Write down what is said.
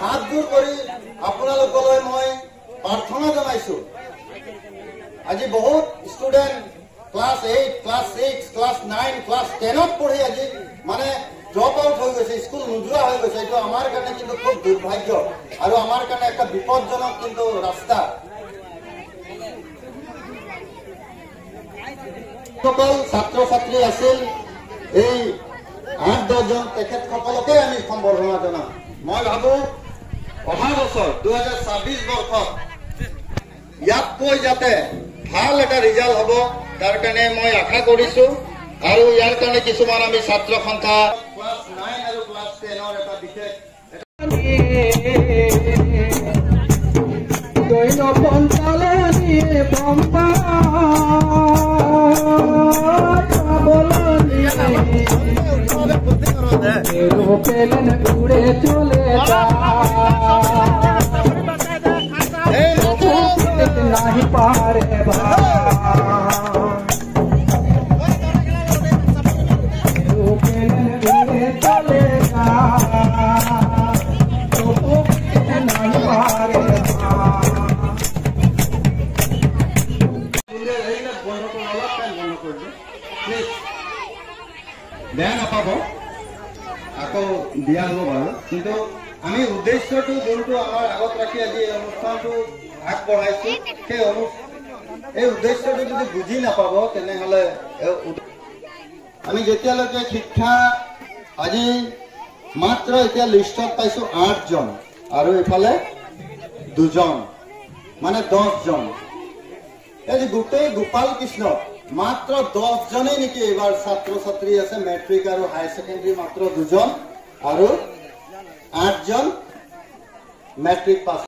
হাত জোৰ কৰি আপোনালোকলৈ মই প্ৰাৰ্থনা জনাইছো। আজি বহুত student class 8, class 6, class 9, class 10ত পঢ়ি আজি মানে ড্ৰপ আউট হৈ গৈছে, স্কুল নোযোৱা হৈ গৈছে। এইটো আমাৰ কাৰণে কিন্তু খুব দুৰ্ভাগ্য আৰু আমাৰ কাৰণে একটা বিপদজনক কিন্তু ৰাস্তা। সকল ছাত্ৰ ছাত্ৰী আছিল এই 8-10 জন তেখেতসকলকে আমি সম্বৰ্ধনা জনাম। মই ভাবো অহা বছৰ 2026 বৰ্ষত ইয়াতকৈ যাতে ভাল এটা ৰিজাল্ট হ'ব তাৰ কাৰণে মই আশা কৰিছো। আৰু ইয়াৰ কাৰণে কিছুমান আমি ছাত্ৰ সংখ্যা ক্লাছ 9 আৰু ক্লাছ 10ৰ এটা বিশেষ উড়ে চলে नहीं पारे चलेगा नहीं पारे বেয়া নাপাব, আকৌ দিয়া হ'ব বাৰু। কিন্তু আমি উদ্দেশ্যটো যোনটো আমাৰ আগত ৰাখি আজি এই অনুষ্ঠানটো আগবঢ়াইছো, এই উদ্দেশ্যটো যদি বুজি নাপাব তেনেহলে আমি যেতিয়ালৈকে শিক্ষা আজি মাত্ৰ এতিয়া লিষ্টত পাইছো 8 জন আৰু এইফালে 2 জন মানে 10 জন। এই গোটেই গোপাল কৃষ্ণ মাত্ৰ 10 জনেই নেকি এইবাৰ ছাত্ৰ ছাত্ৰী আছে মেট্ৰিক আৰু হায়াৰ ছেকেণ্ডাৰী মাত্ৰ 2 জন আৰু 8 জন মেট্ৰিক পাছ।